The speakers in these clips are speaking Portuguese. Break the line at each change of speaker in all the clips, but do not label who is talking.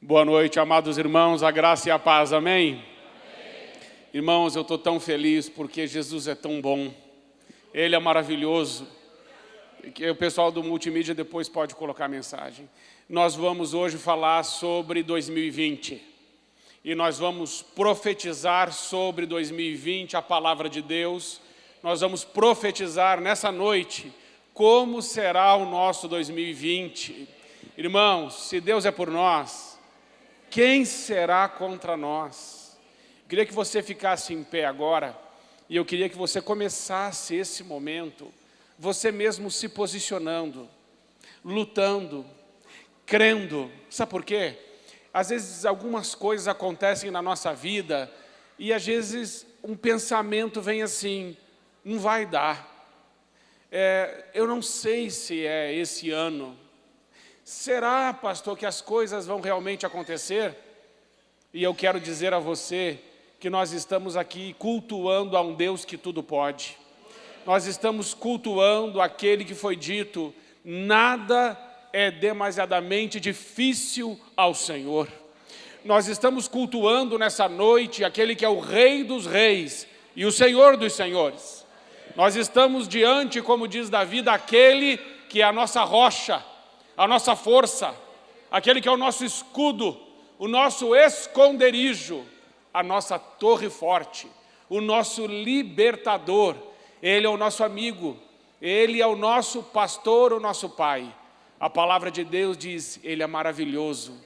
Boa noite, amados irmãos, a graça e a paz, amém? Irmãos, eu estou tão feliz porque Jesus é tão bom, Ele é maravilhoso, que o pessoal do multimídia depois pode colocar a mensagem. Nós vamos hoje falar sobre 2020 e nós vamos profetizar sobre 2020 a palavra de Deus. Nós vamos profetizar nessa noite como será o nosso 2020. Irmãos, se Deus é por nós, quem será contra nós? Eu queria que você ficasse em pé agora e eu queria que você começasse esse momento, você mesmo se posicionando, lutando, crendo. Sabe por quê? Às vezes algumas coisas acontecem na nossa vida e às vezes um pensamento vem assim, não vai dar. Eu não sei se é esse ano. Será, pastor, que as coisas vão realmente acontecer? E eu quero dizer a você que nós estamos aqui cultuando a um Deus que tudo pode. Nós estamos cultuando aquele que foi dito, nada é demasiadamente difícil ao Senhor. Nós estamos cultuando nessa noite aquele que é o Rei dos Reis e o Senhor dos Senhores. Nós estamos diante, como diz Davi, daquele que é a nossa rocha, a nossa força, aquele que é o nosso escudo, o nosso esconderijo, a nossa torre forte, o nosso libertador. Ele é o nosso amigo, Ele é o nosso pastor, o nosso pai. A palavra de Deus diz, Ele é maravilhoso,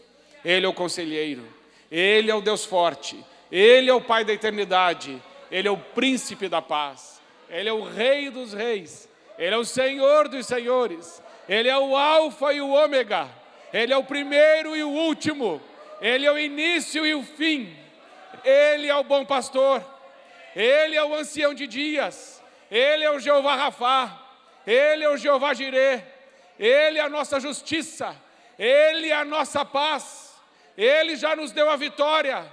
Ele é o conselheiro, Ele é o Deus forte, Ele é o Pai da eternidade, Ele é o príncipe da paz, Ele é o Rei dos reis, Ele é o Senhor dos senhores, Ele é o alfa e o ômega, Ele é o primeiro e o último, Ele é o início e o fim, Ele é o bom pastor, Ele é o ancião de dias, Ele é o Jeová Rafá, Ele é o Jeová Jirê, Ele é a nossa justiça, Ele é a nossa paz, Ele já nos deu a vitória,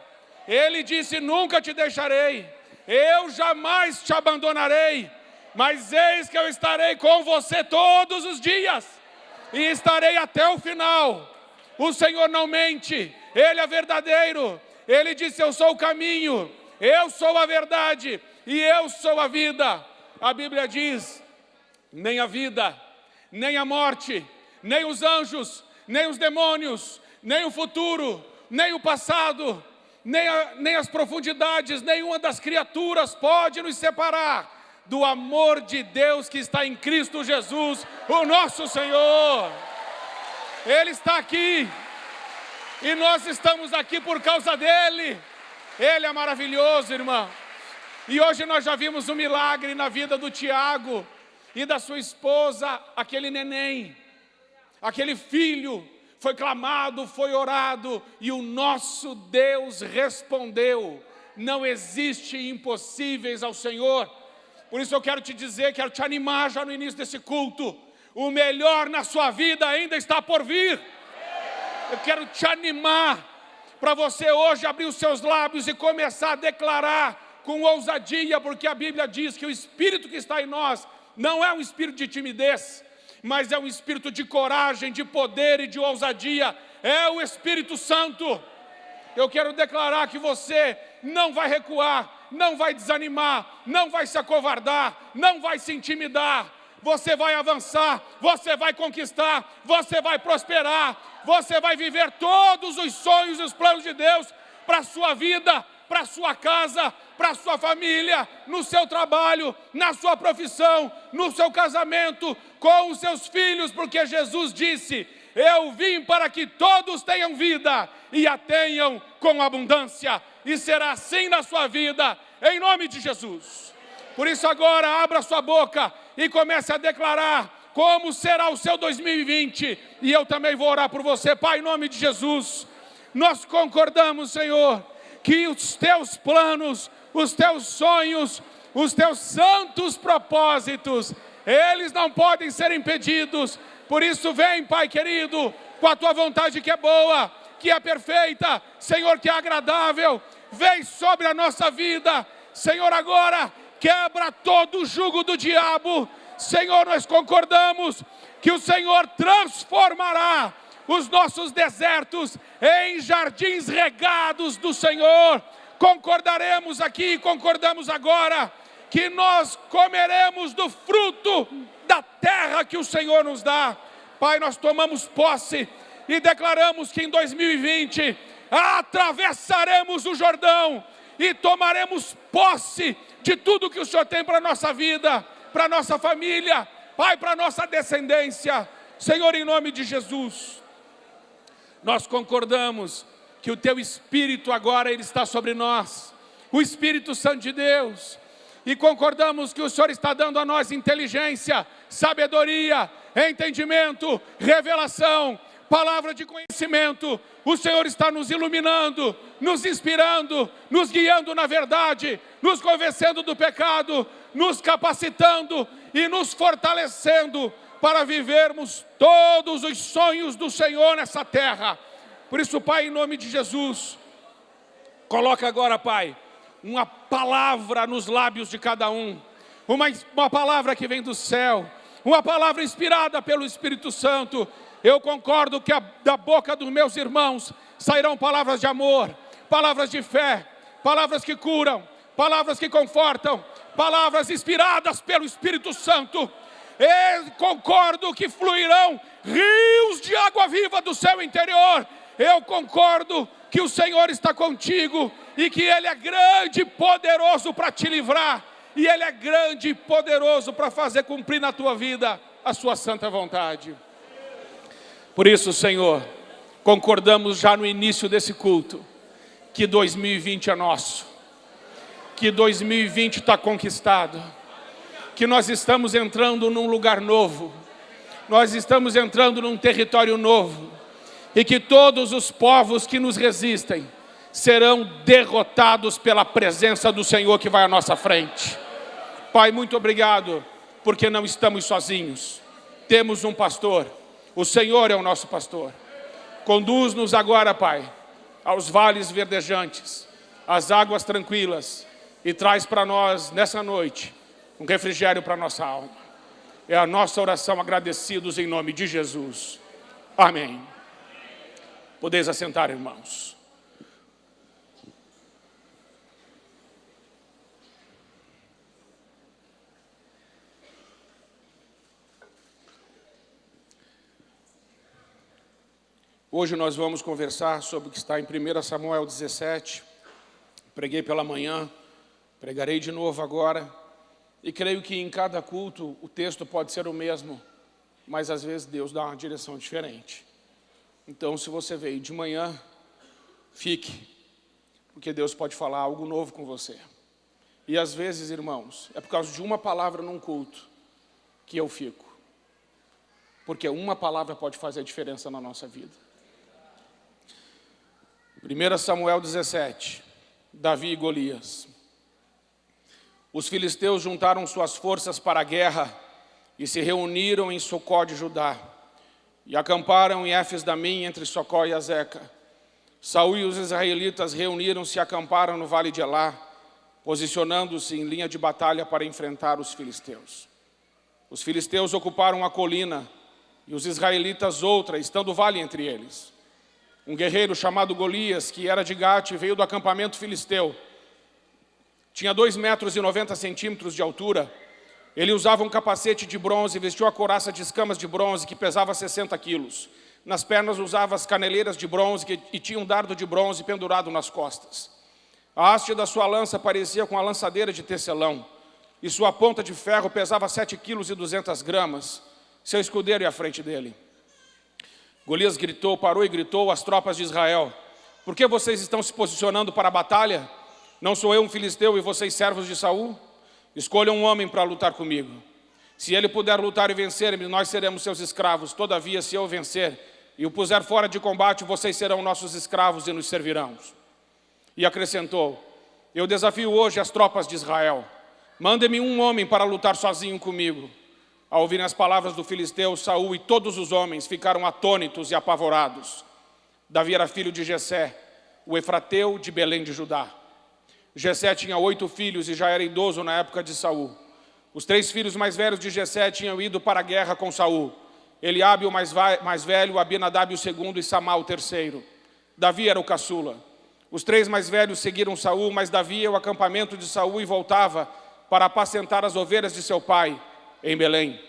Ele disse, nunca te deixarei, eu jamais te abandonarei, mas eis que eu estarei com você todos os dias, e estarei até o final. O Senhor não mente, Ele é verdadeiro, Ele disse, eu sou o caminho, eu sou a verdade, e eu sou a vida. A Bíblia diz, nem a vida, nem a morte, nem os anjos, nem os demônios, nem o futuro, nem o passado, nem as profundidades, nenhuma das criaturas pode nos separar do amor de Deus que está em Cristo Jesus, o nosso Senhor. Ele está aqui, e nós estamos aqui por causa dEle. Ele é maravilhoso, irmão. E hoje nós já vimos um milagre na vida do Tiago e da sua esposa, aquele neném, aquele filho, foi clamado, foi orado, e o nosso Deus respondeu. Não existe impossíveis ao Senhor. Por isso eu quero te dizer, quero te animar já no início desse culto. O melhor na sua vida ainda está por vir. Eu quero te animar para você hoje abrir os seus lábios e começar a declarar com ousadia, porque a Bíblia diz que o Espírito que está em nós não é um espírito de timidez, mas é um espírito de coragem, de poder e de ousadia. É o Espírito Santo. Eu quero declarar que você não vai recuar, não vai desanimar, não vai se acovardar, não vai se intimidar. Você vai avançar, você vai conquistar, você vai prosperar, você vai viver todos os sonhos e os planos de Deus para a sua vida, para a sua casa, para a sua família, no seu trabalho, na sua profissão, no seu casamento, com os seus filhos, porque Jesus disse, eu vim para que todos tenham vida e a tenham com abundância, e será assim na sua vida, em nome de Jesus. Por isso agora abra sua boca e comece a declarar como será o seu 2020, e eu também vou orar por você. Pai, em nome de Jesus, nós concordamos, Senhor, que os teus planos, os teus sonhos, os teus santos propósitos, eles não podem ser impedidos. Por isso vem, Pai querido, com a tua vontade que é boa, que é perfeita, Senhor, que é agradável, vem sobre a nossa vida, Senhor, agora quebra todo o jugo do diabo. Senhor, nós concordamos que o Senhor transformará os nossos desertos em jardins regados do Senhor. Concordaremos aqui, concordamos agora, que nós comeremos do fruto da terra que o Senhor nos dá. Pai, nós tomamos posse e declaramos que em 2020 atravessaremos o Jordão e tomaremos posse de tudo que o Senhor tem para a nossa vida, para a nossa família, Pai, para a nossa descendência. Senhor, em nome de Jesus, nós concordamos que o Teu Espírito agora ele está sobre nós, o Espírito Santo de Deus, e concordamos que o Senhor está dando a nós inteligência, sabedoria, entendimento, revelação, palavra de conhecimento. O Senhor está nos iluminando, nos inspirando, nos guiando na verdade, nos convencendo do pecado, nos capacitando e nos fortalecendo para vivermos todos os sonhos do Senhor nessa terra. Por isso, Pai, em nome de Jesus, coloca agora, Pai, uma palavra nos lábios de cada um, uma palavra que vem do céu, uma palavra inspirada pelo Espírito Santo. Eu concordo que da boca dos meus irmãos sairão palavras de amor, palavras de fé, palavras que curam, palavras que confortam, palavras inspiradas pelo Espírito Santo. Eu concordo que fluirão rios de água viva do seu interior. Eu concordo que o Senhor está contigo e que Ele é grande e poderoso para te livrar. E Ele é grande e poderoso para fazer cumprir na tua vida a sua santa vontade. Por isso, Senhor, concordamos já no início desse culto que 2020 é nosso, que 2020 está conquistado, que nós estamos entrando num lugar novo, nós estamos entrando num território novo, e que todos os povos que nos resistem serão derrotados pela presença do Senhor que vai à nossa frente. Pai, muito obrigado, porque não estamos sozinhos, temos um pastor, o Senhor é o nosso pastor. Conduz-nos agora, Pai, aos vales verdejantes, às águas tranquilas, e traz para nós, nessa noite, um refrigério para a nossa alma. É a nossa oração, agradecidos em nome de Jesus. Amém. Podeis assentar, irmãos. Hoje nós vamos conversar sobre o que está em 1 Samuel 17. Preguei pela manhã, pregarei de novo agora. E creio que em cada culto o texto pode ser o mesmo, mas às vezes Deus dá uma direção diferente. Então, se você veio de manhã, fique, porque Deus pode falar algo novo com você. E às vezes, irmãos, é por causa de uma palavra num culto que eu fico. Porque uma palavra pode fazer a diferença na nossa vida. 1 Samuel 17, Davi e Golias. Os filisteus juntaram suas forças para a guerra e se reuniram em Socó de Judá. E acamparam em Éfes-Damim, entre Socó e Azeca. Saul e os israelitas reuniram-se e acamparam no vale de Elá, posicionando-se em linha de batalha para enfrentar os filisteus. Os filisteus ocuparam uma colina e os israelitas outra, estando o vale entre eles. Um guerreiro chamado Golias, que era de Gate, veio do acampamento filisteu. Tinha 2,90 metros de altura. Ele usava um capacete de bronze, vestiu a couraça de escamas de bronze, que pesava 60 quilos. Nas pernas usava as caneleiras de bronze e tinha um dardo de bronze pendurado nas costas. A haste da sua lança parecia com a lançadeira de tecelão, e sua ponta de ferro pesava 7,2 quilos. Seu escudeiro ia à frente dele. Golias parou e gritou às tropas de Israel: por que vocês estão se posicionando para a batalha? Não sou eu um filisteu e vocês servos de Saul? Escolham um homem para lutar comigo. Se ele puder lutar e vencer, nós seremos seus escravos. Todavia, se eu vencer e o puser fora de combate, vocês serão nossos escravos e nos servirão. E acrescentou: eu desafio hoje as tropas de Israel. Mandem-me um homem para lutar sozinho comigo. Ao ouvirem as palavras do filisteu, Saul e todos os homens ficaram atônitos e apavorados. Davi era filho de Jessé, o efrateu de Belém de Judá. Jessé tinha 8 filhos e já era idoso na época de Saul. Os 3 filhos mais velhos de Jessé tinham ido para a guerra com Saul, Eliabe o mais velho, Abinadab o segundo e Samá o terceiro. Davi era o caçula. Os 3 mais velhos seguiram Saul, mas Davi ia ao acampamento de Saul e voltava para apacentar as ovelhas de seu pai em Belém.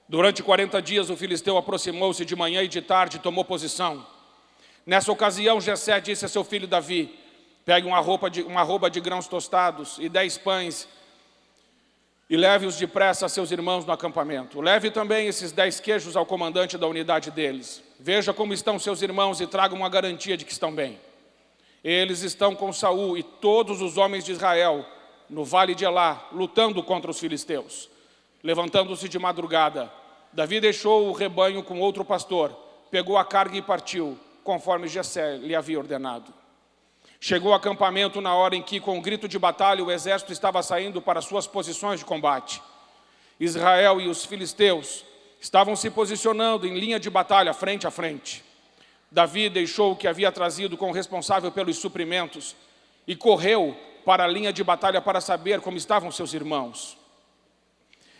Durante 40 dias o filisteu aproximou-se de manhã e de tarde e tomou posição. Nessa ocasião Jessé disse a seu filho Davi: pegue uma arroba de grãos tostados e 10 pães e leve-os depressa a seus irmãos no acampamento. Leve também esses 10 queijos ao comandante da unidade deles. Veja como estão seus irmãos e traga uma garantia de que estão bem. Eles estão com Saul e todos os homens de Israel no vale de Elá, lutando contra os filisteus. Levantando-se de madrugada, Davi deixou o rebanho com outro pastor, pegou a carga e partiu, conforme Jessé lhe havia ordenado. Chegou ao acampamento na hora em que, com um grito de batalha, o exército estava saindo para suas posições de combate. Israel e os filisteus estavam se posicionando em linha de batalha, frente a frente. Davi deixou o que havia trazido com o responsável pelos suprimentos e correu para a linha de batalha para saber como estavam seus irmãos.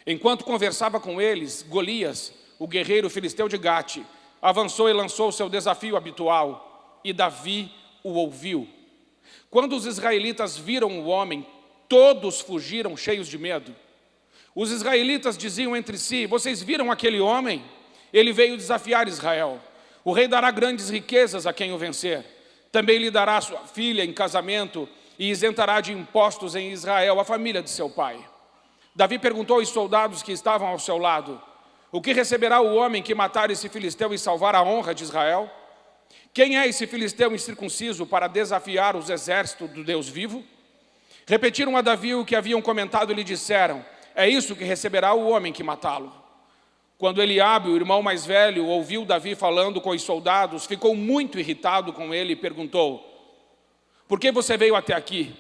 Enquanto conversava com eles, Golias, o guerreiro filisteu de Gate, avançou e lançou seu desafio habitual, e Davi o ouviu. Quando os israelitas viram o homem, todos fugiram cheios de medo. Os israelitas diziam entre si: vocês viram aquele homem? Ele veio desafiar Israel. O rei dará grandes riquezas a quem o vencer. Também lhe dará sua filha em casamento e isentará de impostos em Israel a família de seu pai. Davi perguntou aos soldados que estavam ao seu lado: o que receberá o homem que matar esse filisteu e salvar a honra de Israel? Quem é esse filisteu incircunciso para desafiar os exércitos do Deus vivo? Repetiram a Davi o que haviam comentado e lhe disseram: é isso que receberá o homem que matá-lo. Quando Eliabe, o irmão mais velho, ouviu Davi falando com os soldados, ficou muito irritado com ele e perguntou: por que você veio até aqui?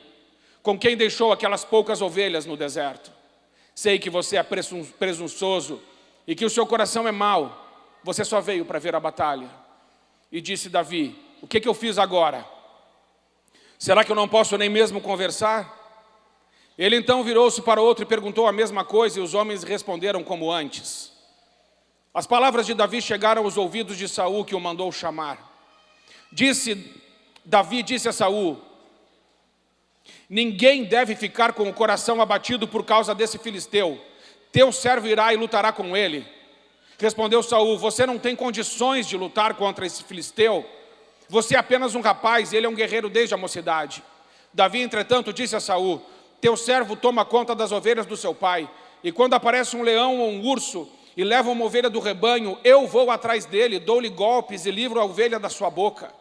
Com quem deixou aquelas poucas ovelhas no deserto? Sei que você é presunçoso e que o seu coração é mau. Você só veio para ver a batalha. E disse Davi: o que eu fiz agora? Será que eu não posso nem mesmo conversar? Ele então virou-se para outro e perguntou a mesma coisa, e os homens responderam como antes. As palavras de Davi chegaram aos ouvidos de Saul, que o mandou chamar. Davi disse a Saul: ninguém deve ficar com o coração abatido por causa desse filisteu. Teu servo irá e lutará com ele. Respondeu Saul: você não tem condições de lutar contra esse filisteu. Você é apenas um rapaz e ele é um guerreiro desde a mocidade. Davi, entretanto, disse a Saul: teu servo toma conta das ovelhas do seu pai, e quando aparece um leão ou um urso e leva uma ovelha do rebanho, eu vou atrás dele, dou-lhe golpes e livro a ovelha da sua boca.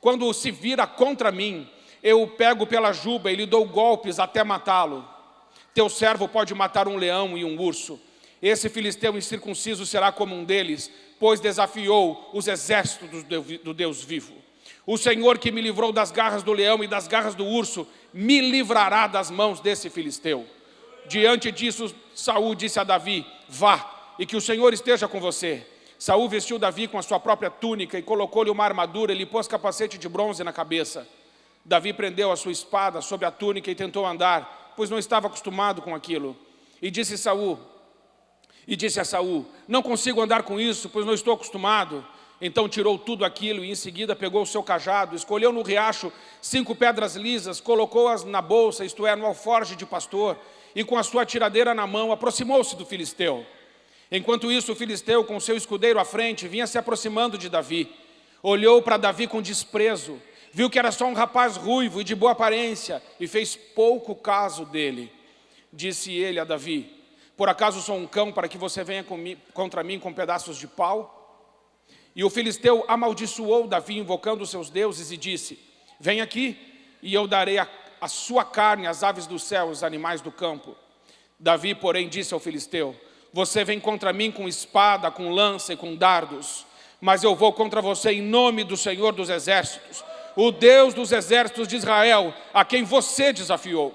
Quando se vira contra mim, eu o pego pela juba e lhe dou golpes até matá-lo. Teu servo pode matar um leão e um urso. Esse filisteu incircunciso será como um deles, pois desafiou os exércitos do Deus vivo. O Senhor que me livrou das garras do leão e das garras do urso, me livrará das mãos desse filisteu. Diante disso, Saul disse a Davi: vá, e que o Senhor esteja com você. Saul vestiu Davi com a sua própria túnica e colocou-lhe uma armadura e lhe pôs capacete de bronze na cabeça. Davi prendeu a sua espada sobre a túnica e tentou andar, pois não estava acostumado com aquilo. E disse a Saul: não consigo andar com isso, pois não estou acostumado. Então tirou tudo aquilo e em seguida pegou o seu cajado, escolheu no riacho 5 pedras lisas, colocou-as na bolsa, isto é, no alforje de pastor, e com a sua tiradeira na mão aproximou-se do filisteu. Enquanto isso, o filisteu, com seu escudeiro à frente, vinha se aproximando de Davi. Olhou para Davi com desprezo, viu que era só um rapaz ruivo e de boa aparência, e fez pouco caso dele. Disse ele a Davi: por acaso sou um cão para que você venha contra mim com pedaços de pau? E o filisteu amaldiçoou Davi, invocando os seus deuses, e disse: vem aqui, e eu darei a sua carne às aves do céu, os animais do campo. Davi, porém, disse ao filisteu: você vem contra mim com espada, com lança e com dardos, mas eu vou contra você em nome do Senhor dos exércitos, o Deus dos exércitos de Israel, a quem você desafiou.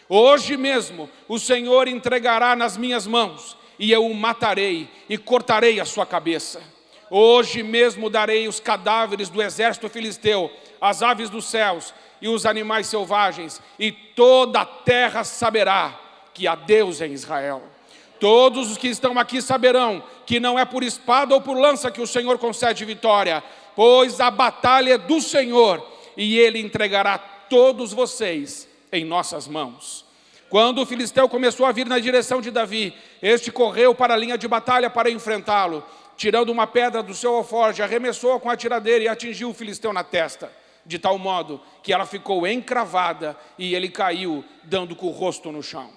Hoje mesmo o Senhor entregará nas minhas mãos, e eu o matarei e cortarei a sua cabeça. Hoje mesmo darei os cadáveres do exército filisteu, as aves dos céus e os animais selvagens, e toda a terra saberá que há Deus em Israel. Todos os que estão aqui saberão que não é por espada ou por lança que o Senhor concede vitória, pois a batalha é do Senhor, e Ele entregará todos vocês em nossas mãos. Quando o filisteu começou a vir na direção de Davi, este correu para a linha de batalha para enfrentá-lo. Tirando uma pedra do seu alforje, arremessou-a com a tiradeira e atingiu o filisteu na testa, de tal modo que ela ficou encravada e ele caiu, dando com o rosto no chão.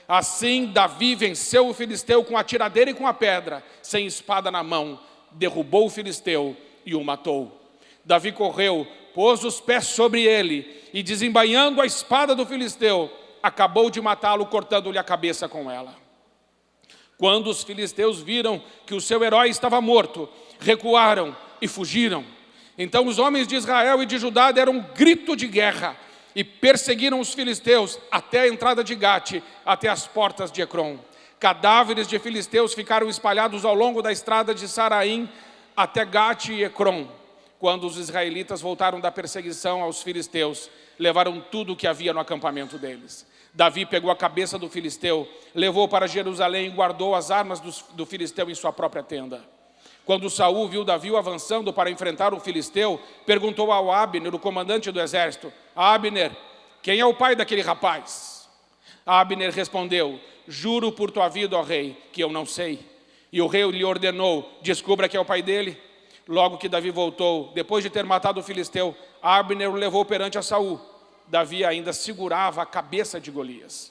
Assim Davi venceu o filisteu com a tiradeira e com a pedra, sem espada na mão, derrubou o filisteu e o matou. Davi correu, pôs os pés sobre ele e, desembainhando a espada do filisteu, acabou de matá-lo, cortando-lhe a cabeça com ela. Quando os filisteus viram que o seu herói estava morto, recuaram e fugiram. Então os homens de Israel e de Judá deram um grito de guerra e perseguiram os filisteus até a entrada de Gate, até as portas de Ecrom. Cadáveres de filisteus ficaram espalhados ao longo da estrada de Saraim até Gate e Ecrom. Quando os israelitas voltaram da perseguição aos filisteus, levaram tudo o que havia no acampamento deles. Davi pegou a cabeça do filisteu, levou para Jerusalém e guardou as armas do filisteu em sua própria tenda. Quando Saul viu Davi avançando para enfrentar o filisteu, perguntou ao Abner, o comandante do exército: Abner, quem é o pai daquele rapaz? Abner respondeu: juro por tua vida, ó rei, que eu não sei. E o rei lhe ordenou: descubra quem é o pai dele. Logo que Davi voltou, depois de ter matado o filisteu, Abner o levou perante a Saul. Davi ainda segurava a cabeça de Golias.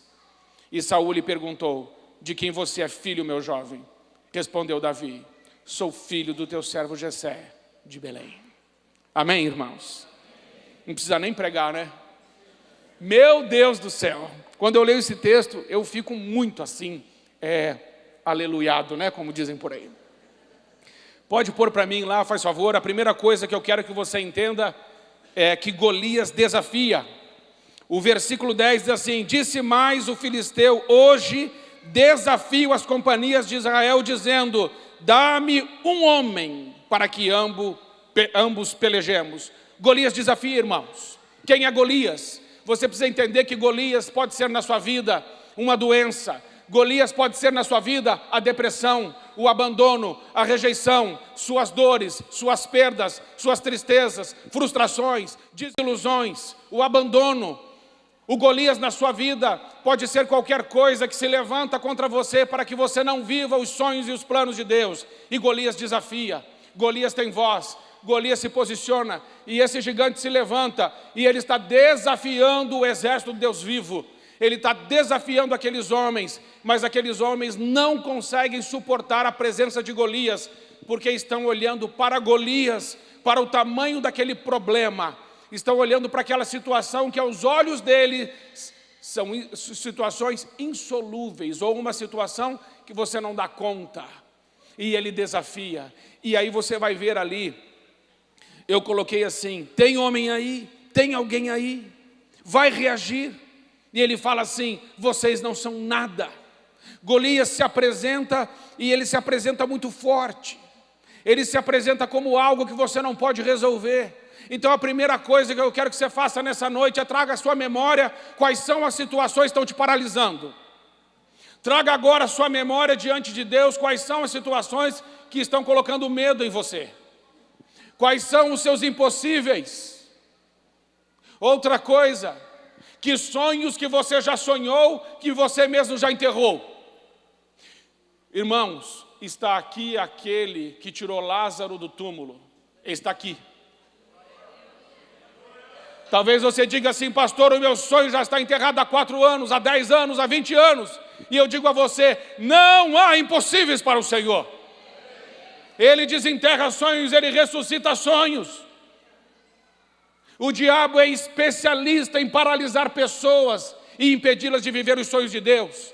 E Saul lhe perguntou: de quem você é filho, meu jovem? Respondeu Davi: sou filho do teu servo Jessé, de Belém. Amém, irmãos? Não precisa nem pregar, né? Meu Deus do céu! Quando eu leio esse texto, eu fico muito assim, aleluiado, né? Como dizem por aí. Pode pôr para mim lá, faz favor. A primeira coisa que eu quero que você entenda é que Golias desafia. O versículo 10 diz assim: disse mais o filisteu: hoje desafio as companhias de Israel, dizendo: dá-me um homem para que ambos pelejemos. Golias desafia, irmãos. Quem é Golias? Você precisa entender que Golias pode ser na sua vida uma doença. Golias pode ser na sua vida a depressão, o abandono, a rejeição, suas dores, suas perdas, suas tristezas, frustrações, desilusões, o abandono. O Golias na sua vida pode ser qualquer coisa que se levanta contra você para que você não viva os sonhos e os planos de Deus. E Golias desafia, Golias tem voz, Golias se posiciona e esse gigante se levanta e ele está desafiando o exército de Deus vivo. Ele está desafiando aqueles homens, mas aqueles homens não conseguem suportar a presença de Golias, porque estão olhando para Golias, para o tamanho daquele problema. Estão olhando para aquela situação que aos olhos dele são situações insolúveis, ou uma situação que você não dá conta. E ele desafia. E aí você vai ver ali, eu coloquei assim: tem homem aí? Tem alguém aí? Vai reagir? E ele fala assim: vocês não são nada. Golias se apresenta e ele se apresenta muito forte. Ele se apresenta como algo que você não pode resolver. Então a primeira coisa que eu quero que você faça nessa noite é traga à sua memória quais são as situações que estão te paralisando. Traga agora à sua memória diante de Deus quais são as situações que estão colocando medo em você. Quais são os seus impossíveis. Outra coisa, que sonhos que você já sonhou, que você mesmo já enterrou. Irmãos, está aqui aquele que tirou Lázaro do túmulo. Ele está aqui. Talvez você diga assim: pastor, o meu sonho já está enterrado há 4 anos, há 10 anos, há 20 anos. E eu digo a você: não há impossíveis para o Senhor. Ele desenterra sonhos, ele ressuscita sonhos. O diabo é especialista em paralisar pessoas e impedi-las de viver os sonhos de Deus.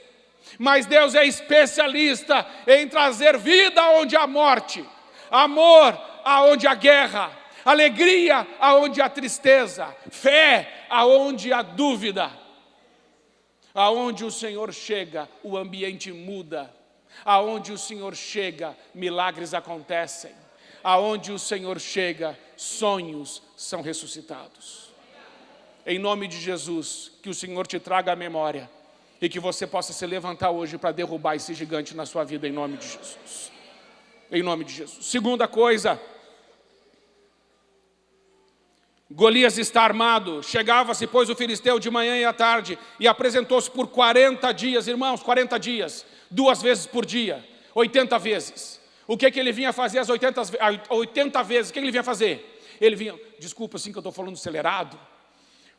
Mas Deus é especialista em trazer vida aonde há morte, amor aonde há guerra, alegria aonde há tristeza, fé aonde há dúvida. Aonde o Senhor chega, o ambiente muda. Aonde o Senhor chega, milagres acontecem. Aonde o Senhor chega, sonhos são ressuscitados. Em nome de Jesus, que o Senhor te traga à memória E que você possa se levantar hoje para derrubar esse gigante na sua vida, em nome de Jesus. Em nome de Jesus. Segunda coisa, Golias está armado. Chegava-se, pois, o filisteu de manhã e à tarde, e apresentou-se por 40 dias, irmãos, 40 dias, 2 vezes por dia, 80 vezes. O que ele vinha fazer às 80 vezes? O que ele vinha fazer? Ele vinha, desculpa assim que eu estou falando acelerado,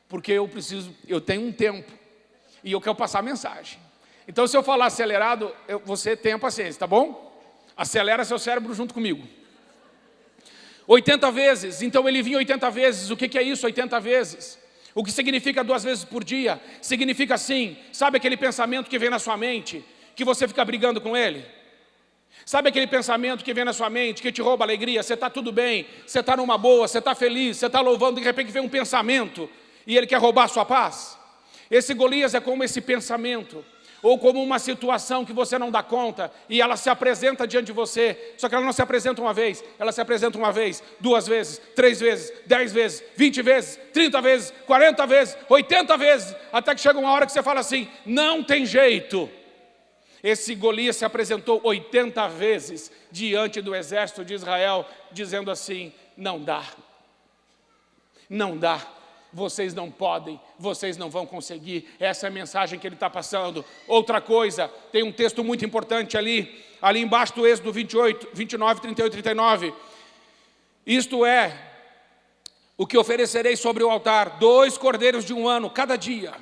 porque eu tenho um tempo, e eu quero passar a mensagem. Então, se eu falar acelerado, você tenha paciência, tá bom? Acelera seu cérebro junto comigo. 80 vezes, então ele vinha 80 vezes. O que é isso, 80 vezes? O que significa 2 vezes por dia? Significa assim, sabe aquele pensamento que vem na sua mente, que você fica brigando com ele? Sabe aquele pensamento que vem na sua mente, que te rouba a alegria? Você está tudo bem, você está numa boa, você está feliz, você está louvando, de repente vem um pensamento, e ele quer roubar a sua paz? Esse Golias é como esse pensamento, ou como uma situação que você não dá conta, e ela se apresenta diante de você, só que ela não se apresenta uma vez, ela se apresenta uma vez, 2 vezes, 3 vezes, 10 vezes, 20 vezes, 30 vezes, 40 vezes, 80 vezes, até que chega uma hora que você fala assim, não tem jeito. Esse Golias se apresentou 80 vezes diante do exército de Israel, dizendo assim, não dá, não dá. Vocês não podem, vocês não vão conseguir. Essa é a mensagem que ele está passando. Outra coisa, tem um texto muito importante ali embaixo do Êxodo 28, 29, 38, 39. Isto é, o que oferecerei sobre o altar, 2 cordeiros de 1 ano, cada dia,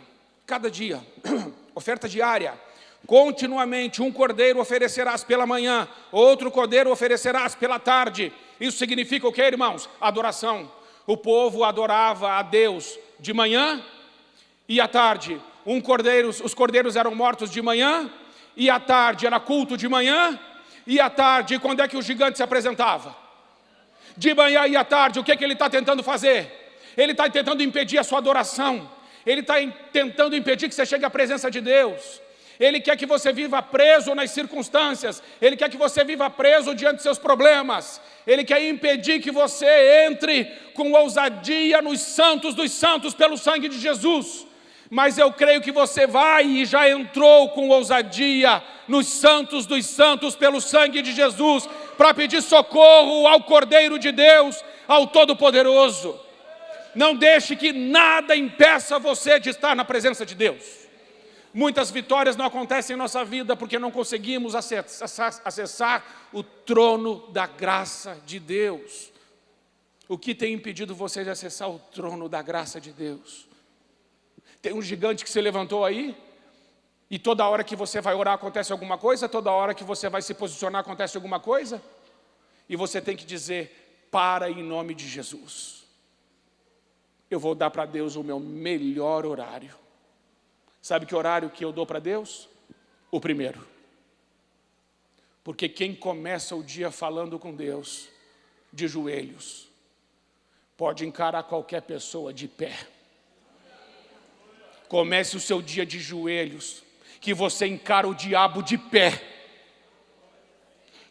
oferta diária. Continuamente, 1 cordeiro oferecerás pela manhã, outro cordeiro oferecerás pela tarde. Isso significa o que, irmãos? Adoração. O povo adorava a Deus de manhã e à tarde. Os cordeiros eram mortos de manhã e à tarde. Era culto de manhã e à tarde. E quando é que o gigante se apresentava? De manhã e à tarde. O que ele está tentando fazer? Ele está tentando impedir a sua adoração. Ele está tentando impedir que você chegue à presença de Deus. Ele quer que você viva preso nas circunstâncias. Ele quer que você viva preso diante dos seus problemas. Ele quer impedir que você entre com ousadia nos santos dos santos pelo sangue de Jesus. Mas eu creio que você vai e já entrou com ousadia nos santos dos santos pelo sangue de Jesus, para pedir socorro ao Cordeiro de Deus, ao Todo-Poderoso. Não deixe que nada impeça você de estar na presença de Deus. Muitas vitórias não acontecem em nossa vida porque não conseguimos acessar o trono da graça de Deus. O que tem impedido você de acessar o trono da graça de Deus? Tem um gigante que se levantou aí, e toda hora que você vai orar acontece alguma coisa, toda hora que você vai se posicionar acontece alguma coisa, e você tem que dizer, para em nome de Jesus. Eu vou dar para Deus o meu melhor horário. Sabe que horário que eu dou para Deus? O primeiro. Porque quem começa o dia falando com Deus, de joelhos, pode encarar qualquer pessoa de pé. Comece o seu dia de joelhos, que você encara o diabo de pé.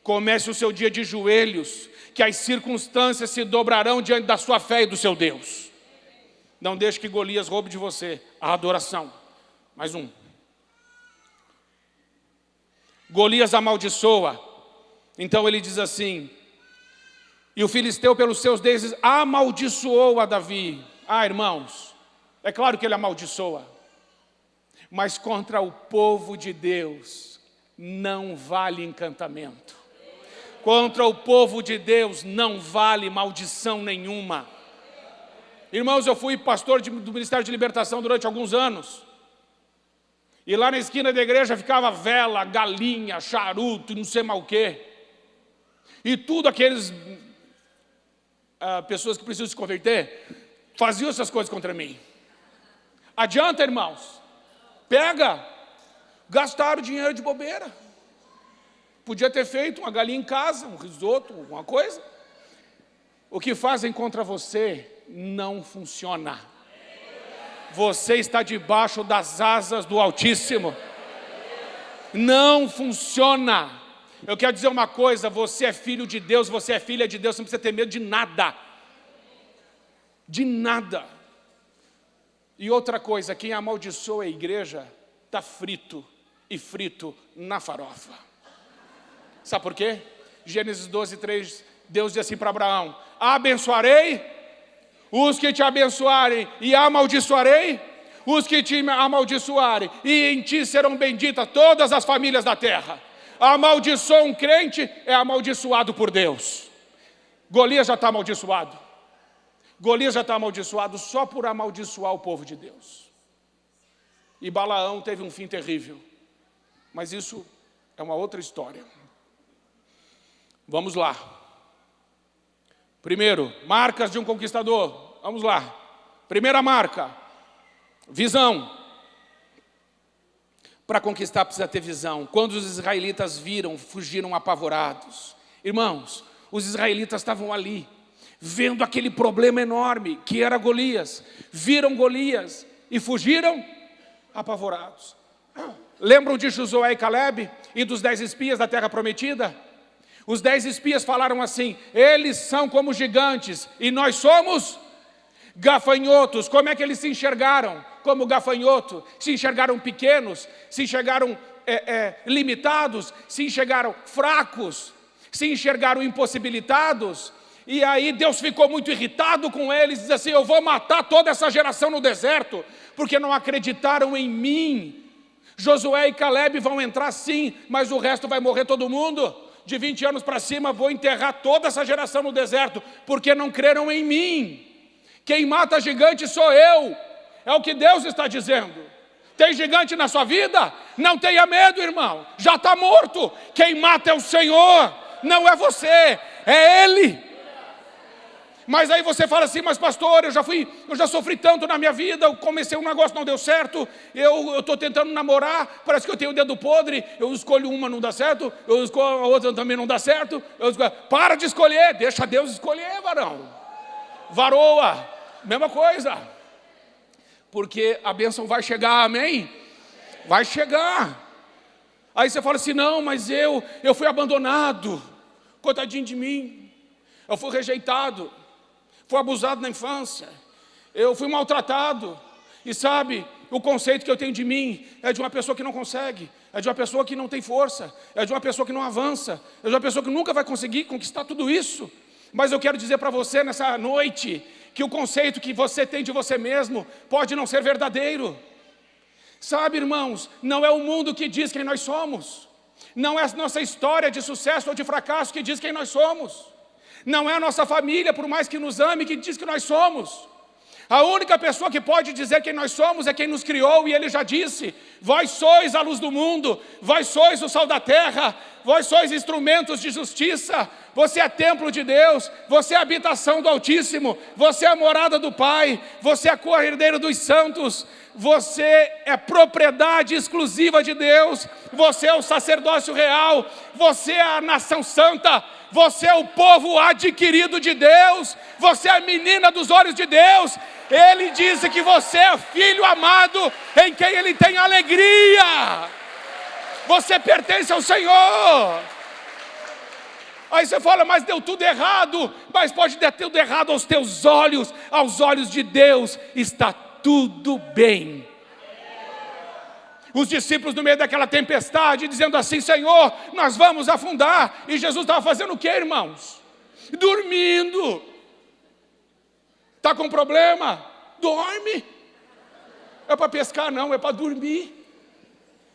Comece o seu dia de joelhos, que as circunstâncias se dobrarão diante da sua fé e do seu Deus. Não deixe que Golias roube de você a adoração. Mais um. Golias amaldiçoa. Então ele diz assim, e o filisteu pelos seus deuses amaldiçoou a Davi. Irmãos, é claro que ele amaldiçoa, mas contra o povo de Deus não vale encantamento. Contra o povo de Deus não vale maldição nenhuma. Irmãos, eu fui pastor do Ministério de Libertação durante alguns anos. E lá na esquina da igreja ficava vela, galinha, charuto, não sei mais o quê. E tudo aqueles pessoas que precisam se converter, faziam essas coisas contra mim. Adianta, irmãos? Pega, gastaram dinheiro de bobeira. Podia ter feito uma galinha em casa, um risoto, alguma coisa. O que fazem contra você não funciona. Você está debaixo das asas do Altíssimo. Não funciona. Eu quero dizer uma coisa, você é filho de Deus, você é filha de Deus, você não precisa ter medo de nada. De nada. E outra coisa, quem amaldiçoa a igreja está frito e frito na farofa. Sabe por quê? Gênesis 12:3, Deus diz assim para Abraão: abençoarei os que te abençoarem e amaldiçoarei os que te amaldiçoarem, e em ti serão benditas todas as famílias da terra. Amaldiçoa um crente, é amaldiçoado por Deus. Golias já está amaldiçoado. Golias já está amaldiçoado só por amaldiçoar o povo de Deus. E Balaão teve um fim terrível. Mas isso é uma outra história. Vamos lá. Primeiro, marcas de um conquistador. Vamos lá. Primeira marca, visão. Para conquistar precisa ter visão. Quando os israelitas viram, fugiram apavorados. Irmãos, os israelitas estavam ali, vendo aquele problema enorme que era Golias. Viram Golias e fugiram apavorados. Lembram de Josué e Calebe e dos 10 espias da terra prometida? Os 10 espias falaram assim: eles são como gigantes e nós somos gafanhotos. Como é que eles se enxergaram? Como gafanhoto. Se enxergaram pequenos, se enxergaram limitados, se enxergaram fracos, se enxergaram impossibilitados. E aí Deus ficou muito irritado com eles, diz assim: eu vou matar toda essa geração no deserto, porque não acreditaram em mim. Josué e Calebe vão entrar sim, mas o resto vai morrer todo mundo. De 20 anos para cima vou enterrar toda essa geração no deserto, porque não creram em mim. Quem mata gigante sou eu, é o que Deus está dizendo. Tem gigante na sua vida? Não tenha medo, irmão, já está morto. Quem mata é o Senhor, não é você, é Ele. Mas aí você fala assim: mas pastor, eu já sofri tanto na minha vida, eu comecei um negócio, não deu certo, eu estou tentando namorar, parece que eu tenho o dedo podre, eu escolho uma, não dá certo, eu escolho a outra, também não dá certo. Para de escolher, deixa Deus escolher, varão. Varoa, mesma coisa. Porque a bênção vai chegar, amém? Vai chegar. Aí você fala assim: não, mas eu fui abandonado, coitadinho de mim, eu fui rejeitado, fui abusado na infância, eu fui maltratado. E sabe, o conceito que eu tenho de mim é de uma pessoa que não consegue, é de uma pessoa que não tem força, é de uma pessoa que não avança, é de uma pessoa que nunca vai conseguir conquistar tudo isso. Mas eu quero dizer para você nessa noite que o conceito que você tem de você mesmo pode não ser verdadeiro. Sabe, irmãos, não é o mundo que diz quem nós somos, não é a nossa história de sucesso ou de fracasso que diz quem nós somos, não é a nossa família, por mais que nos ame, que diz que nós somos. A única pessoa que pode dizer quem nós somos é quem nos criou, e Ele já disse: vós sois a luz do mundo, vós sois o sal da terra, vós sois instrumentos de justiça, você é templo de Deus, você é a habitação do Altíssimo, você é a morada do Pai, você é co-herdeiro dos santos, você é propriedade exclusiva de Deus, você é o sacerdócio real, você é a nação santa, você é o povo adquirido de Deus, você é a menina dos olhos de Deus. Ele disse que você é filho amado, em quem Ele tem alegria. Você pertence ao Senhor. Aí você fala: mas deu tudo errado. Mas pode ter tudo errado aos teus olhos, aos olhos de Deus está tudo bem. Os discípulos no meio daquela tempestade, dizendo assim: Senhor, nós vamos afundar. E Jesus estava fazendo o que, irmãos? Dormindo. Está com problema? Dorme. É para pescar? Não, é para dormir.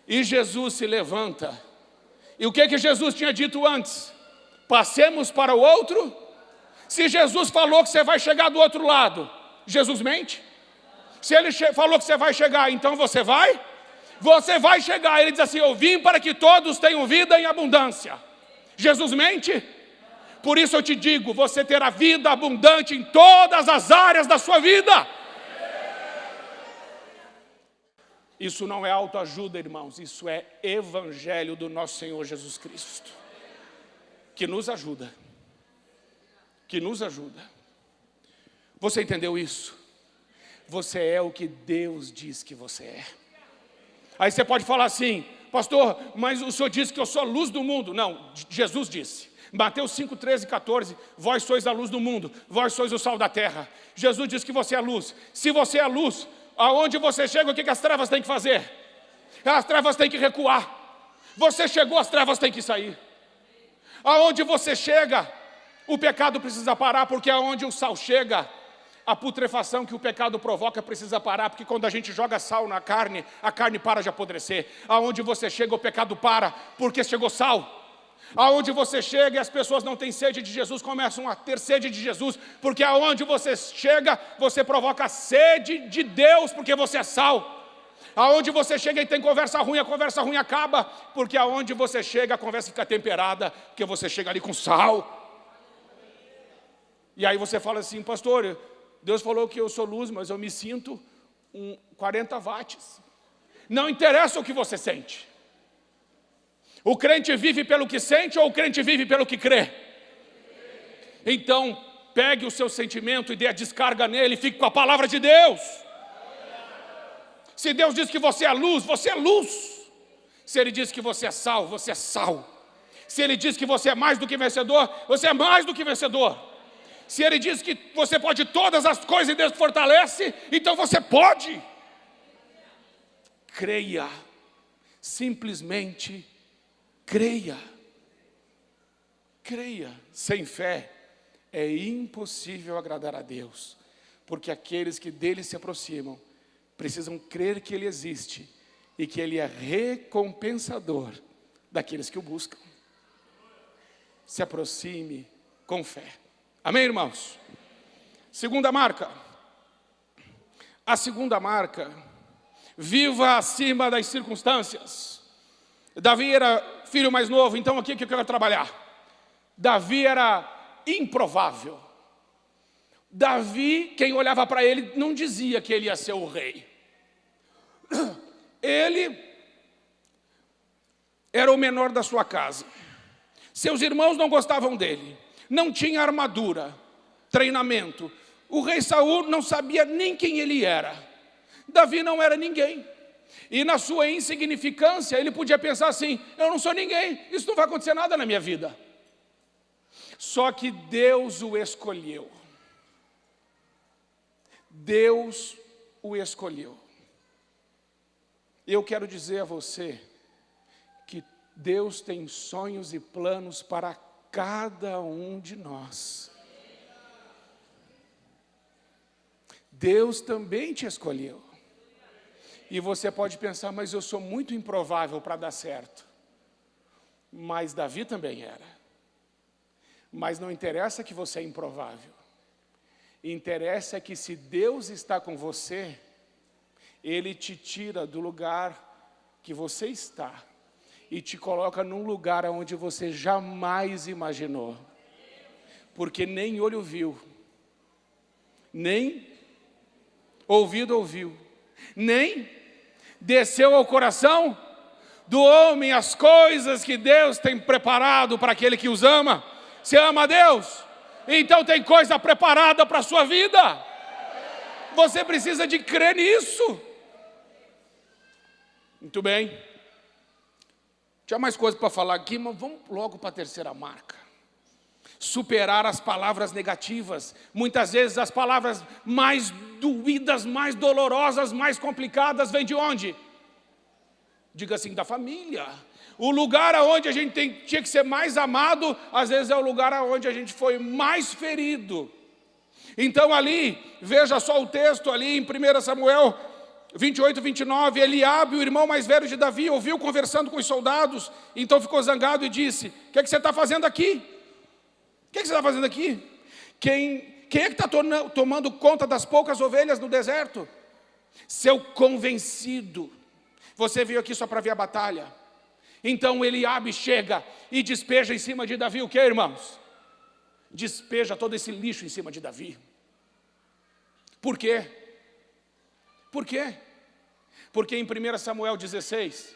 E Jesus se levanta. E o que Jesus tinha dito antes? Passemos para o outro. Se Jesus falou que você vai chegar do outro lado, Jesus mente? Se Ele falou que você vai chegar, então você vai? Você vai chegar. Ele diz assim: eu vim para que todos tenham vida em abundância. Jesus mente? Por isso eu te digo, você terá vida abundante em todas as áreas da sua vida. Isso não é autoajuda, irmãos, isso é evangelho do nosso Senhor Jesus Cristo, que nos ajuda, Você entendeu isso? Você é o que Deus diz que você é. Aí você pode falar assim: pastor, mas o senhor disse que eu sou a luz do mundo. Não, Jesus disse, Mateus 5, 13 e 14, vós sois a luz do mundo, vós sois o sal da terra. Jesus disse que você é a luz. Se você é a luz, aonde você chega, o que as trevas têm que fazer? As trevas têm que recuar. Você chegou, as trevas têm que sair. Aonde você chega, o pecado precisa parar, porque aonde o sal chega, a putrefação que o pecado provoca precisa parar, porque quando a gente joga sal na carne, a carne para de apodrecer. Aonde você chega, o pecado para, porque chegou sal. Aonde você chega e as pessoas não têm sede de Jesus, começam a ter sede de Jesus, porque aonde você chega, você provoca sede de Deus, porque você é sal. Aonde você chega e tem conversa ruim, a conversa ruim acaba, porque aonde você chega, a conversa fica temperada, porque você chega ali com sal. E aí você fala assim, pastor, Deus falou que eu sou luz, mas eu me sinto 40 watts. Não interessa o que você sente. O crente vive pelo que sente ou o crente vive pelo que crê? Então, pegue o seu sentimento e dê a descarga nele e fique com a palavra de Deus. Se Deus diz que você é luz, você é luz. Se Ele diz que você é sal, você é sal. Se Ele diz que você é mais do que vencedor, você é mais do que vencedor. Se Ele diz que você pode todas as coisas e Deus te fortalece, então você pode. Creia, simplesmente creia. Creia. Sem fé é impossível agradar a Deus, porque aqueles que dele se aproximam precisam crer que Ele existe e que Ele é recompensador daqueles que o buscam. Se aproxime com fé. Amém, irmãos? Segunda marca. A segunda marca: viva acima das circunstâncias. Davi era filho mais novo, então aqui que eu quero trabalhar. Davi era improvável. Davi, quem olhava para ele, não dizia que ele ia ser o rei. Ele era o menor da sua casa. Seus irmãos não gostavam dele. Não tinha armadura, treinamento. O rei Saul não sabia nem quem ele era. Davi não era ninguém. E na sua insignificância, ele podia pensar assim, eu não sou ninguém, isso não vai acontecer nada na minha vida. Só que Deus o escolheu. Deus o escolheu. Eu quero dizer a você que Deus tem sonhos e planos para cada um de nós. Deus também te escolheu. E você pode pensar, mas eu sou muito improvável para dar certo. Mas Davi também era. Mas não interessa que você é improvável. Interessa que se Deus está com você, Ele te tira do lugar que você está e te coloca num lugar onde você jamais imaginou. Porque nem olho viu, nem ouvido ouviu, nem desceu ao coração do homem as coisas que Deus tem preparado para aquele que os ama. Você ama a Deus? Então tem coisa preparada para a sua vida. Você precisa de crer nisso. Muito bem. Tinha mais coisa para falar aqui, mas vamos logo para a terceira marca. Superar as palavras negativas. Muitas vezes as palavras mais doídas, mais dolorosas, mais complicadas, vêm de onde? Diga assim, da família. O lugar onde a gente tinha que ser mais amado, às vezes é o lugar onde a gente foi mais ferido. Então ali, veja só o texto ali em 1 Samuel 28, 29, Eliabe, o irmão mais velho de Davi, ouviu conversando com os soldados, então ficou zangado e disse, o que é que você está fazendo aqui? O que é que você está fazendo aqui? Quem é que está tomando conta das poucas ovelhas no deserto? Seu convencido. Você veio aqui só para ver a batalha. Então Eliabe chega e despeja em cima de Davi o que, irmãos? Despeja todo esse lixo em cima de Davi. Por quê? Por quê? Porque em 1 Samuel 16,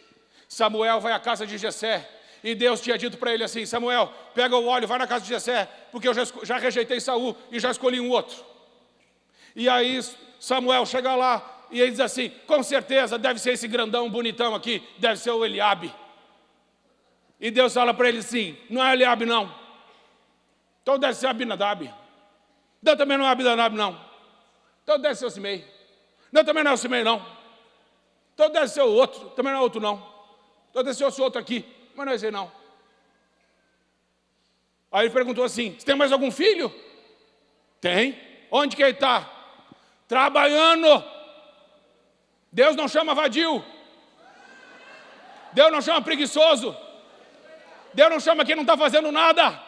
Samuel vai à casa de Jessé, e Deus tinha dito para ele assim, Samuel, pega o óleo, vai na casa de Jessé, porque eu já rejeitei Saul e já escolhi um outro. E aí Samuel chega lá e ele diz assim, com certeza deve ser esse grandão bonitão aqui, deve ser o Eliabe. E Deus fala para ele assim, não é Eliabe não, então deve ser Abinadab. Então também não é Abinadab não, então deve ser o Simei. Não, também não é o Simei não. Então deve ser o outro, também não é outro não. Então deve ser esse outro aqui, mas não é esse não. Aí ele perguntou assim, você tem mais algum filho? Tem. Onde que ele está? Trabalhando. Deus não chama vadio. Deus não chama preguiçoso. Deus não chama quem não está fazendo nada.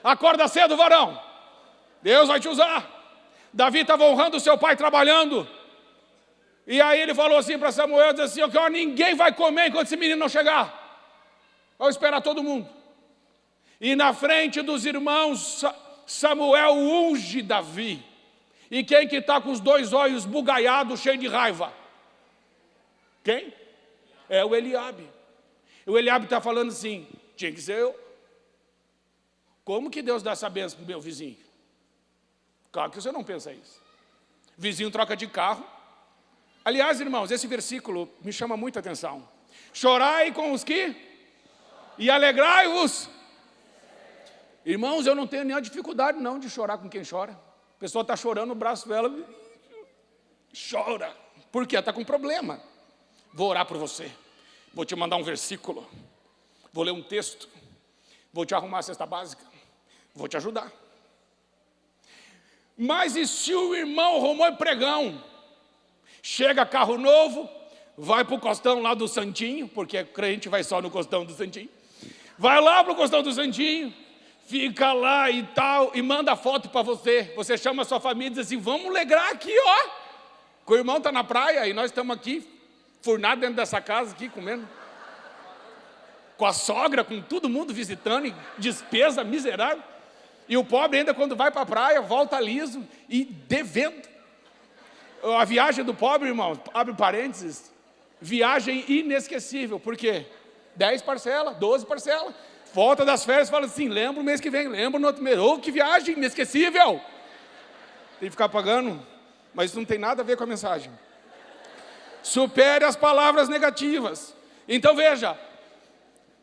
Acorda cedo, varão. Deus vai te usar. Davi estava honrando o seu pai trabalhando. E aí ele falou assim para Samuel, disse assim, ó, ninguém vai comer enquanto esse menino não chegar. Vou esperar todo mundo. E na frente dos irmãos, Samuel unge Davi. E quem que está com os dois olhos bugalhados, cheio de raiva? Quem? É o Eliabe. O Eliabe está falando assim, tinha que ser eu. Como que Deus dá essa bênção para o meu vizinho? Claro que você não pensa isso. Vizinho troca de carro. Aliás, irmãos, esse versículo me chama muita atenção. Chorai com os que? E alegrai-vos. Irmãos, eu não tenho nenhuma dificuldade não de chorar com quem chora. A pessoa está chorando, o braço dela chora. Por quê? Está com problema. Vou orar por você. Vou te mandar um versículo. Vou ler um texto. Vou te arrumar a cesta básica. Vou te ajudar. Mas e se o irmão arrumou pregão? Chega carro novo, vai para o costão lá do Santinho, porque crente vai só no costão do Santinho. Vai lá para o costão do Santinho, fica lá e tal, e manda foto para você. Você chama a sua família e diz assim, vamos alegrar aqui, ó. Que o irmão está na praia e nós estamos aqui, furnados dentro dessa casa aqui, comendo. Com a sogra, com todo mundo visitando, e despesa miserável. E o pobre ainda quando vai para a praia, volta liso e devendo. A viagem do pobre, irmão, abre parênteses, viagem inesquecível. Por quê? 10 parcelas, 12 parcelas. Volta das férias e fala assim, lembra o mês que vem, lembra no outro mês. Oh, que viagem inesquecível. Tem que ficar pagando, mas isso não tem nada a ver com a mensagem. Supere as palavras negativas. Então veja,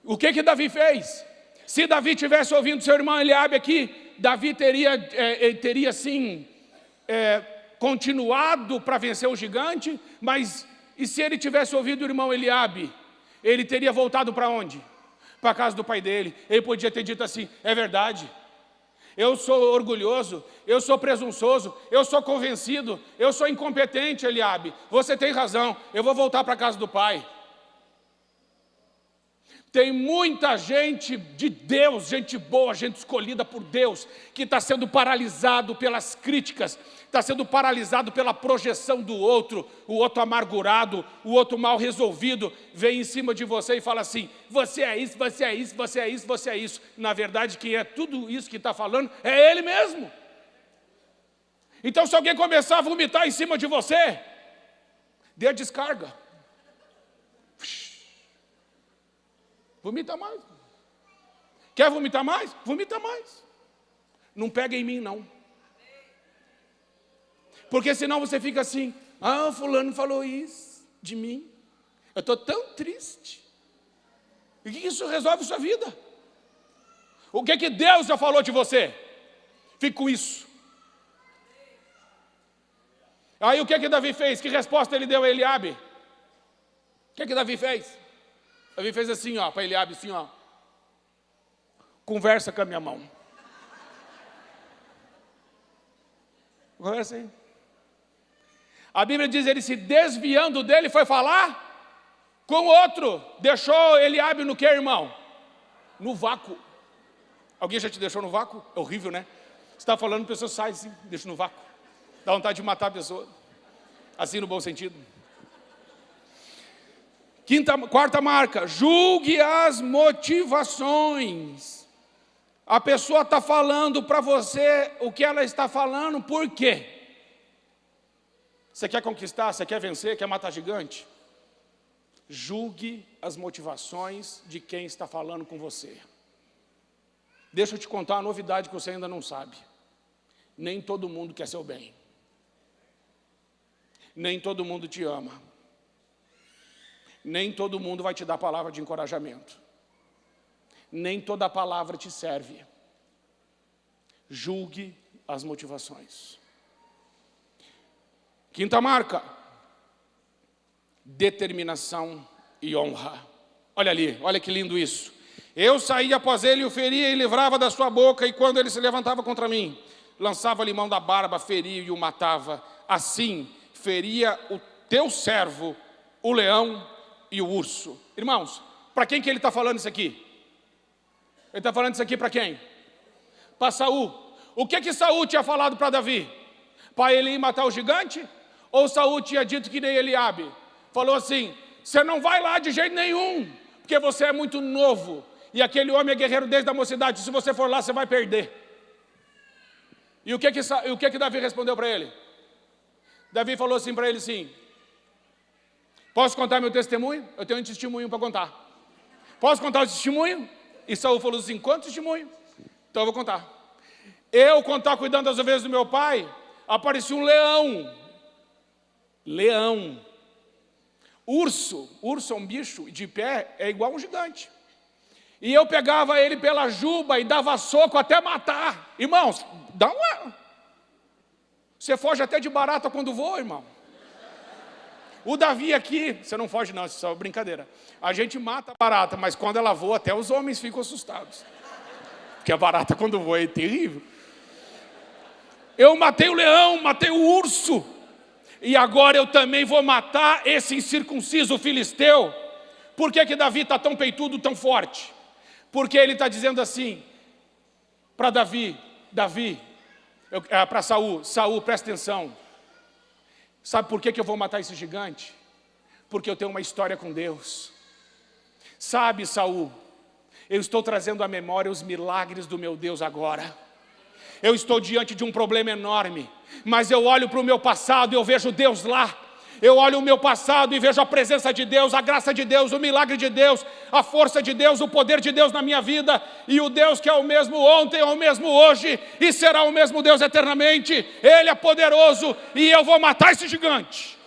o que Davi fez? Se Davi tivesse ouvindo seu irmão Eliabe aqui, Davi teria sim, continuado para vencer o gigante, mas e se ele tivesse ouvido o irmão Eliabe, ele teria voltado para onde? Para a casa do pai dele. Ele podia ter dito assim, é verdade, eu sou orgulhoso, eu sou presunçoso, eu sou convencido, eu sou incompetente, Eliabe, você tem razão, eu vou voltar para a casa do pai. Tem muita gente de Deus, gente boa, gente escolhida por Deus, que está sendo paralisado pelas críticas, está sendo paralisado pela projeção do outro, o outro amargurado, o outro mal resolvido, vem em cima de você e fala assim, você é isso, você é isso, você é isso, você é isso. Na verdade, quem é tudo isso que está falando é ele mesmo. Então, se alguém começar a vomitar em cima de você, dê a descarga. Vomita mais. Quer vomitar mais? Vomita mais. Não pega em mim, não. Porque senão você fica assim, fulano falou isso de mim. Eu estou tão triste. E o que isso resolve sua vida? O que Deus já falou de você? Fique com isso. Aí o que Davi fez? Que resposta ele deu a Eliabe? O que Davi fez? Davi fez assim, ó, para Eliabe, assim, ó. Conversa com a minha mão. Conversa aí. A Bíblia diz, ele se desviando dele, foi falar com outro. Deixou Eliabe no que, irmão? No vácuo. Alguém já te deixou no vácuo? É horrível, né? Você está falando, a pessoa sai assim, deixa no vácuo. Dá vontade de matar a pessoa. Assim no bom sentido. Quarta marca, julgue as motivações. A pessoa está falando para você o que ela está falando, por quê? Você quer conquistar, você quer vencer, quer matar gigante? Julgue as motivações de quem está falando com você. Deixa eu te contar uma novidade que você ainda não sabe. Nem todo mundo quer seu bem. Nem todo mundo te ama. Nem todo mundo vai te dar palavra de encorajamento. Nem toda palavra te serve. Julgue as motivações. Quinta marca. determinação e honra. Olha ali, olha que lindo isso. Eu saía após ele e o feria e livrava da sua boca, e quando ele se levantava contra mim, lançava-lhe mão da barba, feria e o matava. Assim feria o teu servo, o leão e o urso. Irmãos, para quem que ele está falando isso aqui? Ele está falando isso aqui para quem? Para Saul. O que Saul tinha falado para Davi? Para ele ir matar o gigante? Ou Saul tinha dito que nem Eliabe? Falou assim: você não vai lá de jeito nenhum, porque você é muito novo, e aquele homem é guerreiro desde a mocidade, se você for lá você vai perder. E o que Davi respondeu para ele? Davi falou assim para ele assim: posso contar meu testemunho? Eu tenho um testemunho para contar. Posso contar o testemunho? E Saul falou assim: quanto testemunho? Então eu vou contar. Eu, quando estava cuidando das ovelhas do meu pai, aparecia um leão. Leão. Urso é um bicho de pé, é igual um gigante. E eu pegava ele pela juba e dava soco até matar. Irmãos, dá uma... Você foge até de barata quando voa, irmão. O Davi aqui, você não foge não, isso é só brincadeira. A gente mata a barata, mas quando ela voa, até os homens ficam assustados. Porque a barata quando voa é terrível. Eu matei o leão, matei o urso. E agora eu também vou matar esse incircunciso filisteu. Por que Davi está tão peitudo, tão forte? Porque ele está dizendo assim para para Saul, presta atenção. Sabe por que eu vou matar esse gigante? Porque eu tenho uma história com Deus. Sabe, Saul, eu estou trazendo à memória os milagres do meu Deus agora. Eu estou diante de um problema enorme, mas eu olho para o meu passado e eu vejo Deus lá. Eu olho o meu passado e vejo a presença de Deus, a graça de Deus, o milagre de Deus, a força de Deus, o poder de Deus na minha vida. E o Deus que é o mesmo ontem, é o mesmo hoje e será o mesmo Deus eternamente. Ele é poderoso e eu vou matar esse gigante.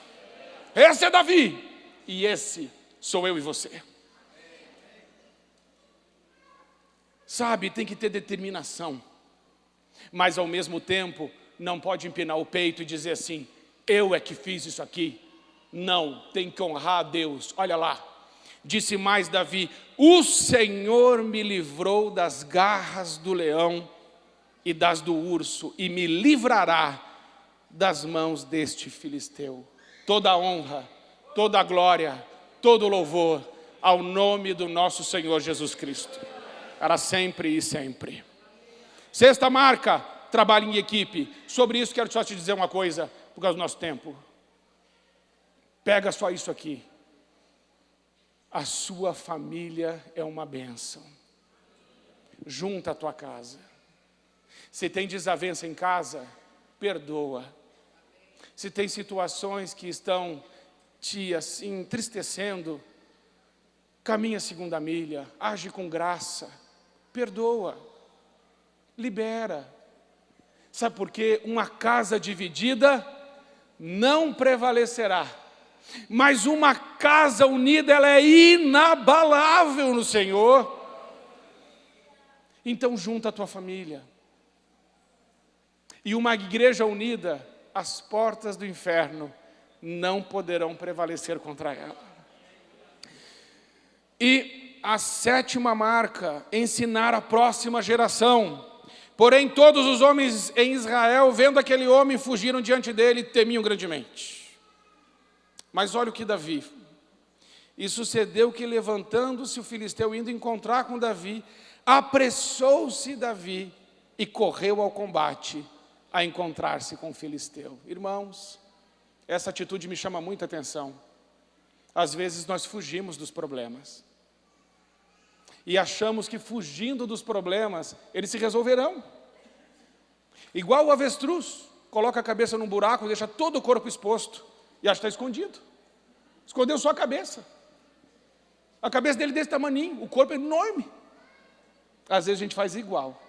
Esse é Davi e esse sou eu e você. Sabe, tem que ter determinação, mas ao mesmo tempo não pode empinar o peito e dizer assim: eu é que fiz isso aqui. Não, tem que honrar a Deus. Olha lá, disse mais Davi: o Senhor me livrou das garras do leão e das do urso, e me livrará das mãos deste filisteu. Toda a honra, toda a glória, todo o louvor ao nome do nosso Senhor Jesus Cristo, para sempre e sempre. Sexta marca: trabalho em equipe. Sobre isso quero só te dizer uma coisa, por causa do nosso tempo. Pega só isso aqui. A sua família é uma bênção. Junta a tua casa. Se tem desavença em casa, perdoa. Se tem situações que estão te assim entristecendo, caminha a segunda milha, age com graça, perdoa, libera. Sabe por quê? Uma casa dividida não prevalecerá, mas uma casa unida, ela é inabalável no Senhor. Então junta a tua família. E uma igreja unida, as portas do inferno não poderão prevalecer contra ela. E a sétima marca: ensinar a próxima geração. Porém, todos os homens em Israel, vendo aquele homem, fugiram diante dele e temiam grandemente. Mas olha o que Davi. E sucedeu que, levantando-se o filisteu, indo encontrar com Davi, apressou-se Davi e correu ao combate a encontrar-se com o filisteu. Irmãos, essa atitude me chama muita atenção. Às vezes nós fugimos dos problemas. E achamos que fugindo dos problemas, eles se resolverão. Igual o avestruz, coloca a cabeça num buraco, deixa todo o corpo exposto e acha que está escondido. Escondeu só a cabeça. A cabeça dele desse tamaninho, o corpo é enorme. Às vezes a gente faz igual.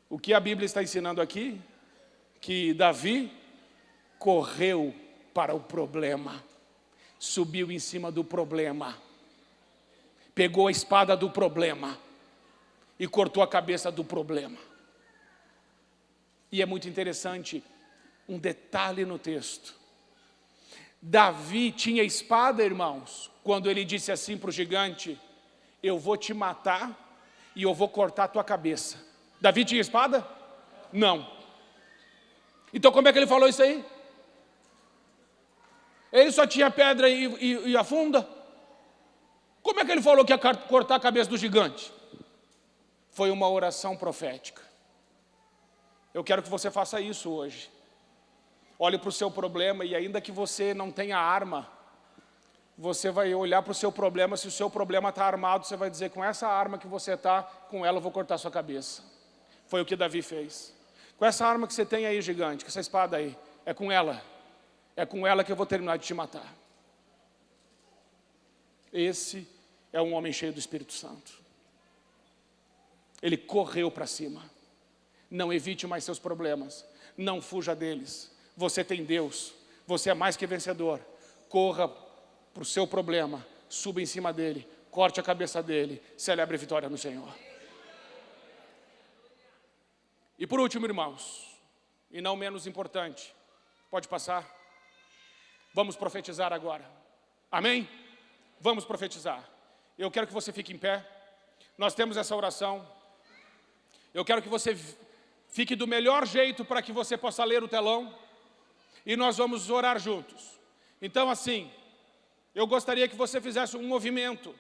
O que a Bíblia está ensinando aqui? Que Davi correu para o problema, subiu em cima do problema, pegou a espada do problema e cortou a cabeça do problema. E é muito interessante um detalhe no texto. Davi tinha espada, irmãos, quando ele disse assim para o gigante: eu vou te matar e eu vou cortar a tua cabeça. Davi tinha espada? Não. Então como é que ele falou isso aí? Ele só tinha pedra e a funda? Como é que ele falou que ia cortar a cabeça do gigante? Foi uma oração profética. Eu quero que você faça isso hoje. Olhe para o seu problema e ainda que você não tenha arma, você vai olhar para o seu problema. Se o seu problema está armado, você vai dizer: com essa arma que você está, com ela eu vou cortar a sua cabeça. Foi o que Davi fez. Com essa arma que você tem aí, gigante, com essa espada aí, é com ela que eu vou terminar de te matar. Esse é um homem cheio do Espírito Santo. Ele correu para cima. Não evite mais seus problemas, não fuja deles. Você tem Deus, você é mais que vencedor. Corra para o seu problema, suba em cima dele, corte a cabeça dele, celebre vitória no Senhor. E por último, irmãos, e não menos importante, pode passar? Vamos profetizar agora, amém? Vamos profetizar. Eu quero que você fique em pé, nós temos essa oração. Eu quero que você fique do melhor jeito para que você possa ler o telão, e nós vamos orar juntos. Então assim, eu gostaria que você fizesse um movimento.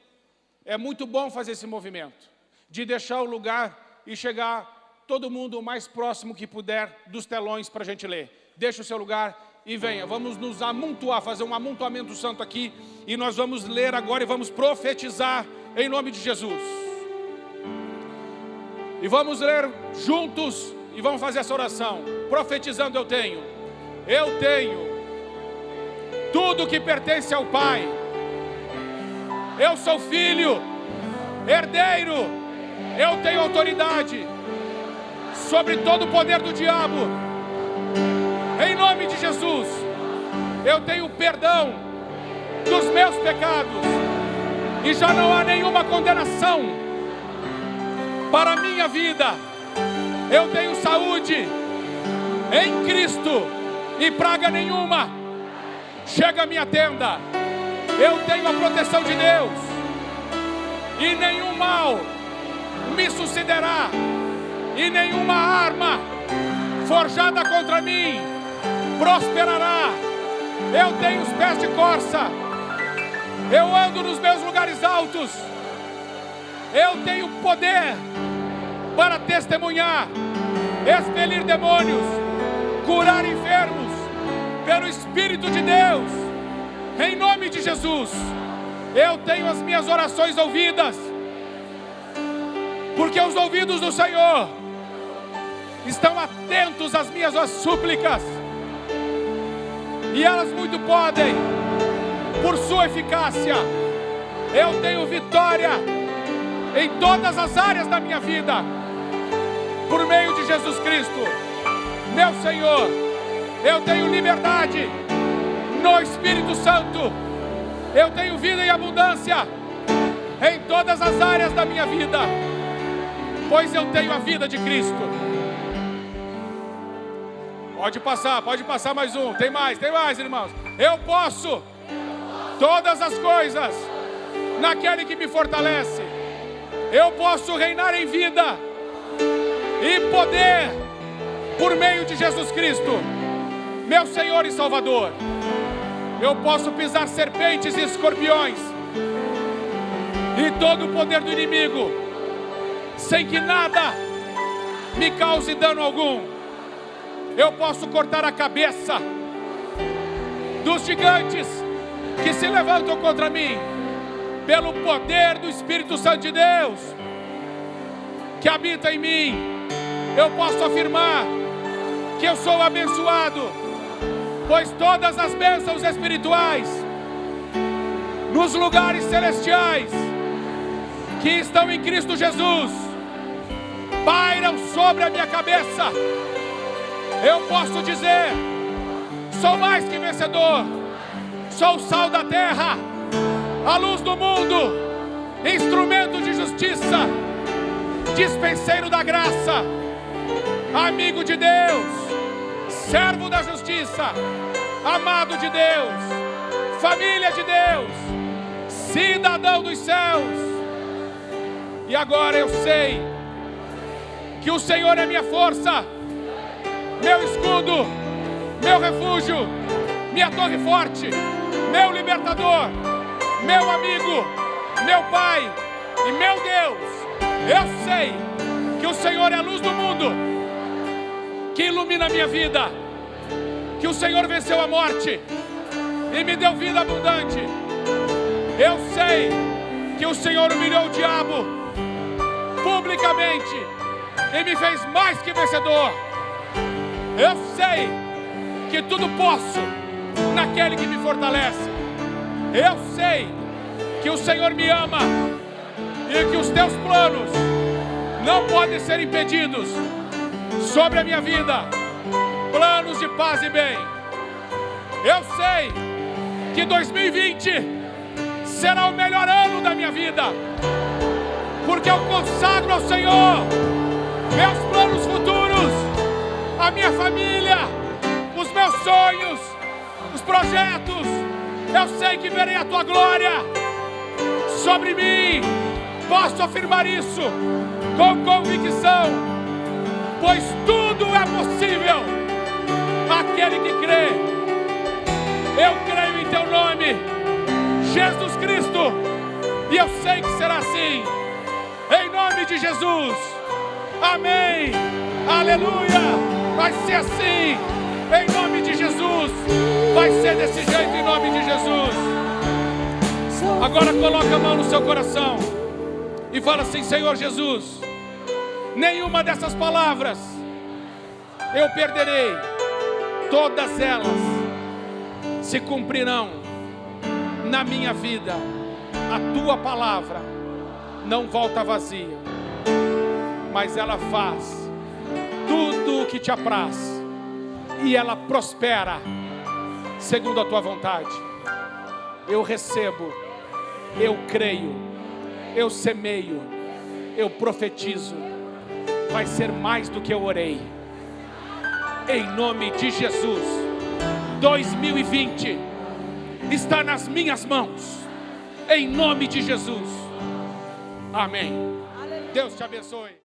É muito bom fazer esse movimento, de deixar o lugar e chegar todo mundo o mais próximo que puder dos telões para a gente ler. Deixa o seu lugar e venha, vamos nos amontoar, fazer um amontoamento santo aqui, e nós vamos ler agora e vamos profetizar em nome de Jesus. E vamos ler juntos e vamos fazer essa oração, profetizando: eu tenho tudo que pertence ao Pai. Eu sou filho, herdeiro, eu tenho autoridade sobre todo o poder do diabo. Em nome de Jesus, eu tenho perdão dos meus pecados e já não há nenhuma condenação para a minha vida. Eu tenho saúde em Cristo e praga nenhuma chega à minha tenda. Eu tenho a proteção de Deus e nenhum mal me sucederá, e nenhuma arma forjada contra mim prosperará. Eu tenho os pés de corça, eu ando nos meus lugares altos, eu tenho poder para testemunhar, expelir demônios, curar enfermos pelo Espírito de Deus. Em nome de Jesus, eu tenho as minhas orações ouvidas, porque os ouvidos do Senhor estão atentos às minhas súplicas, e elas muito podem, por sua eficácia. Eu tenho vitória em todas as áreas da minha vida, por meio de Jesus Cristo, meu Senhor. Eu tenho liberdade no Espírito Santo, eu tenho vida e abundância em todas as áreas da minha vida, pois eu tenho a vida de Cristo. Pode passar mais um. Tem mais, irmãos. Eu posso todas as coisas naquele que me fortalece. Eu posso reinar em vida e poder por meio de Jesus Cristo, meu Senhor e Salvador. Eu posso pisar serpentes e escorpiões e todo o poder do inimigo, sem que nada me cause dano algum. Eu posso cortar a cabeça dos gigantes que se levantam contra mim, pelo poder do Espírito Santo de Deus que habita em mim. Eu posso afirmar que eu sou abençoado, pois todas as bênçãos espirituais nos lugares celestiais que estão em Cristo Jesus pairam sobre a minha cabeça. Eu posso dizer: sou mais que vencedor, sou o sal da terra, a luz do mundo, instrumento de justiça, dispenseiro da graça, amigo de Deus, servo da justiça, amado de Deus. família de Deus, cidadão dos céus. E agora eu sei que o Senhor é minha força, meu escudo, meu refúgio, minha torre forte, meu libertador, meu amigo, meu Pai e meu Deus. Eu sei que o Senhor é a luz do mundo, que ilumina a minha vida, que o Senhor venceu a morte e me deu vida abundante. Eu sei que o Senhor humilhou o diabo publicamente e me fez mais que vencedor. Eu sei que tudo posso naquele que me fortalece. Eu sei que o Senhor me ama e que os teus planos não podem ser impedidos sobre a minha vida. Planos de paz e bem. Eu sei que 2020 será o melhor ano da minha vida, porque eu consagro ao Senhor meus planos futuros, a minha família, os meus sonhos, os projetos. Eu sei que verei a tua glória sobre mim. Posso afirmar isso com convicção, pois tudo é possível àquele que crê. Eu creio em teu nome, Jesus Cristo, e eu sei que será assim, em nome de Jesus. Amém, aleluia. Vai ser assim, em nome de Jesus. Vai ser desse jeito, em nome de Jesus. Agora coloca a mão no seu coração e fala assim: Senhor Jesus, nenhuma dessas palavras eu perderei, todas elas se cumprirão na minha vida. A tua palavra não volta vazia, mas ela faz tudo o que te apraz e ela prospera segundo a tua vontade. Eu recebo, eu creio, eu semeio, eu profetizo. Vai ser mais do que eu orei, em nome de Jesus. 2020 está nas minhas mãos, em nome de Jesus. Amém. Deus te abençoe.